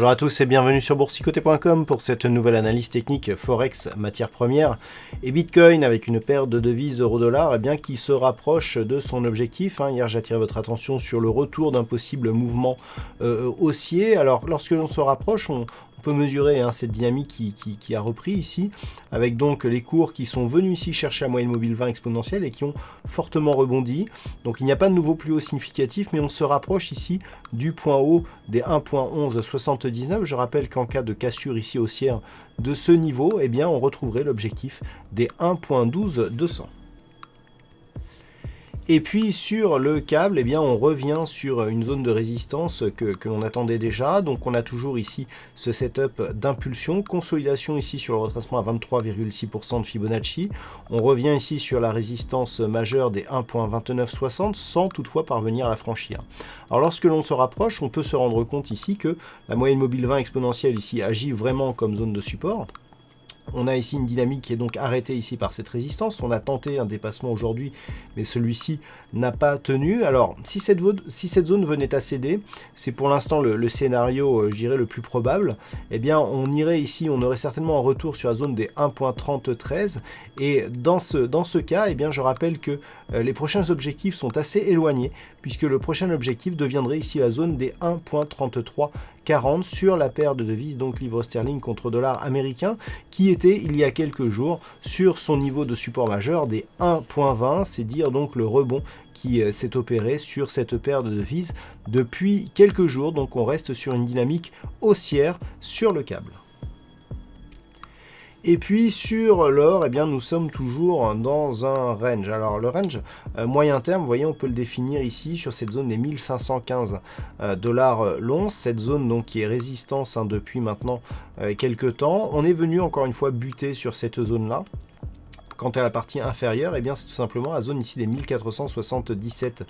Bonjour à tous et bienvenue sur boursicoté.com pour cette nouvelle analyse technique Forex, matières premières et Bitcoin avec une paire de devises euro-dollar qui se rapproche de son objectif. Hier j'ai attiré votre attention sur le retour d'un possible mouvement haussier. Alors lorsque l'on se rapproche, on peut mesurer cette dynamique qui a repris ici, avec donc les cours qui sont venus ici chercher la moyenne mobile 20 exponentielle et qui ont fortement rebondi. Donc il n'y a pas de nouveau plus haut significatif, mais on se rapproche ici du point haut des 1.1179. Je rappelle qu'en cas de cassure ici haussière de ce niveau, on retrouverait l'objectif des 1.12200. Et puis sur le câble, on revient sur une zone de résistance que l'on attendait déjà. Donc on a toujours ici ce setup d'impulsion, consolidation ici sur le retracement à 23,6% de Fibonacci. On revient ici sur la résistance majeure des 1.2960 sans toutefois parvenir à la franchir. Alors lorsque l'on se rapproche, on peut se rendre compte ici que la moyenne mobile 20 exponentielle ici agit vraiment comme zone de support. On a ici une dynamique qui est donc arrêtée ici par cette résistance. On a tenté un dépassement aujourd'hui, mais celui-ci n'a pas tenu. Alors, si cette zone venait à céder, c'est pour l'instant le scénario, je dirais, le plus probable. On irait ici, on aurait certainement un retour sur la zone des 1.3013. Et dans ce cas, je rappelle que les prochains objectifs sont assez éloignés, puisque le prochain objectif deviendrait ici la zone des 1.3340 sur la paire de devises, donc livre sterling contre dollar américain, qui était il y a quelques jours sur son niveau de support majeur des 1.20, c'est dire donc le rebond qui s'est opéré sur cette paire de devises depuis quelques jours. Donc on reste sur une dynamique haussière sur le câble. Et puis sur l'or, nous sommes toujours dans un range. Alors le range moyen terme, vous voyez, on peut le définir ici sur cette zone des 1515 dollars l'once. Cette zone donc qui est résistance depuis maintenant quelques temps. On est venu encore une fois buter sur cette zone-là. Quant à la partie inférieure, c'est tout simplement la zone ici des 1477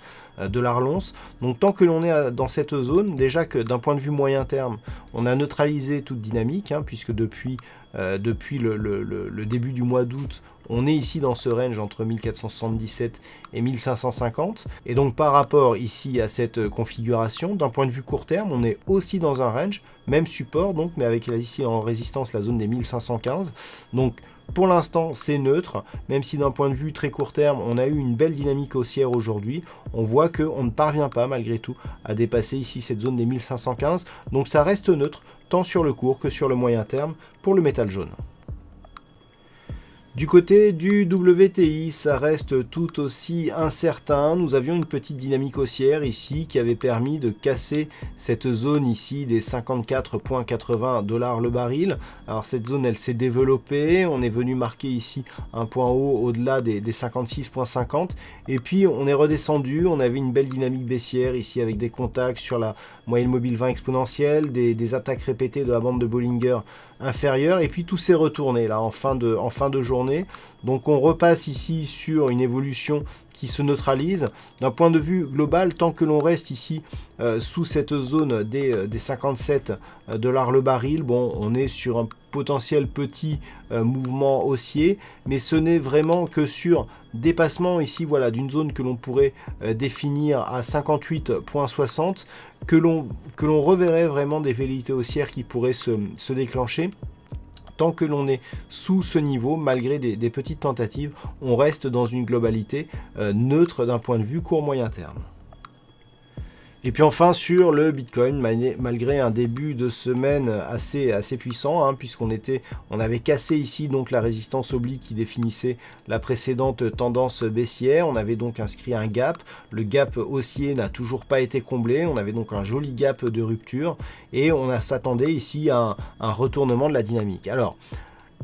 dollars l'once. Donc tant que l'on est dans cette zone, déjà que d'un point de vue moyen terme, on a neutralisé toute dynamique, puisque depuis le début du mois d'août, on est ici dans ce range entre 1477 et 1550. Et donc par rapport ici à cette configuration, d'un point de vue court terme, on est aussi dans un range, même support, donc, mais avec ici en résistance la zone des 1515. Donc pour l'instant, c'est neutre, même si d'un point de vue très court terme, on a eu une belle dynamique haussière aujourd'hui. On voit qu'on ne parvient pas malgré tout à dépasser ici cette zone des 1515. Donc ça reste neutre, tant sur le court que sur le moyen terme pour le métal jaune. Du côté du WTI, ça reste tout aussi incertain. Nous avions une petite dynamique haussière ici qui avait permis de casser cette zone ici des 54,80 dollars le baril. Alors cette zone, elle s'est développée. On est venu marquer ici un point haut au-delà des 56,50. Et puis on est redescendu. On avait une belle dynamique baissière ici avec des contacts sur la moyenne mobile 20 exponentielle, des attaques répétées de la bande de Bollinger inférieure. Et puis tout s'est retourné là en fin de journée. Donc on repasse ici sur une évolution qui se neutralise. D'un point de vue global, tant que l'on reste ici sous cette zone des 57 dollars le baril, on est sur un potentiel petit mouvement haussier, mais ce n'est vraiment que sur dépassement ici d'une zone que l'on pourrait définir à 58,60 que l'on reverrait vraiment des velléités haussières qui pourraient se déclencher. Tant que l'on est sous ce niveau, malgré des petites tentatives, on reste dans une globalité neutre d'un point de vue court-moyen terme. Et puis enfin sur le Bitcoin, malgré un début de semaine assez puissant, puisqu'on avait cassé ici donc la résistance oblique qui définissait la précédente tendance baissière. On avait donc inscrit un gap. Le gap haussier n'a toujours pas été comblé. On avait donc un joli gap de rupture et on s'attendait ici à un retournement de la dynamique. Alors,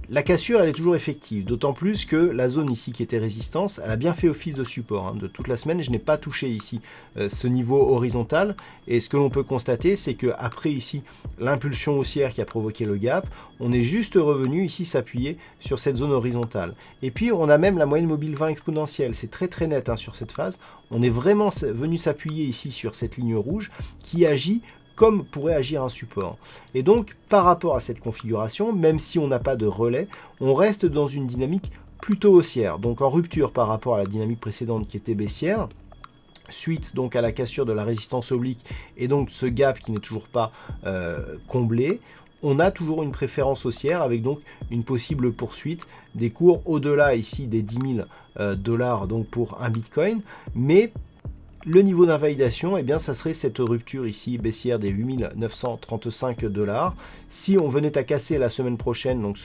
la cassure, elle est toujours effective, d'autant plus que la zone ici qui était résistance, elle a bien fait office de support. De toute la semaine, je n'ai pas touché ici ce niveau horizontal. Et ce que l'on peut constater, c'est qu'après ici, l'impulsion haussière qui a provoqué le gap, on est juste revenu ici s'appuyer sur cette zone horizontale. Et puis, on a même la moyenne mobile 20 exponentielle. C'est très net sur cette phase. On est vraiment venu s'appuyer ici sur cette ligne rouge qui agit comme pourrait agir un support. Et donc, par rapport à cette configuration, même si on n'a pas de relais, on reste dans une dynamique plutôt haussière, donc en rupture par rapport à la dynamique précédente qui était baissière. suite donc à la cassure de la résistance oblique et donc ce gap qui n'est toujours pas comblé, on a toujours une préférence haussière avec donc une possible poursuite des cours au-delà ici des 10 000 dollars donc pour un Bitcoin, mais le niveau d'invalidation, eh bien, ça serait cette rupture ici baissière des 8 935 dollars. Si on venait à casser la semaine prochaine, donc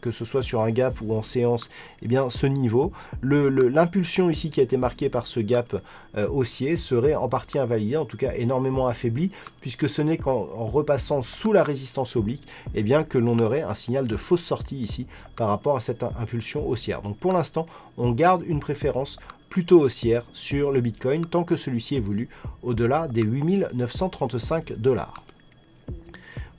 que ce soit sur un gap ou en séance, eh bien, ce niveau, l'impulsion ici qui a été marquée par ce gap haussier serait en partie invalidée, en tout cas énormément affaiblie, puisque ce n'est qu'en repassant sous la résistance oblique, eh bien, que l'on aurait un signal de fausse sortie ici par rapport à cette impulsion haussière. Donc pour l'instant, on garde une préférence plutôt haussière sur le Bitcoin tant que celui-ci évolue au-delà des 8 935 dollars.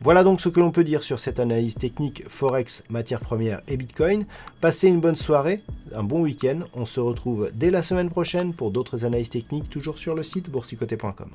Voilà donc ce que l'on peut dire sur cette analyse technique Forex, matières premières et Bitcoin. Passez une bonne soirée, un bon week-end. On se retrouve dès la semaine prochaine pour d'autres analyses techniques, toujours sur le site boursicoté.com.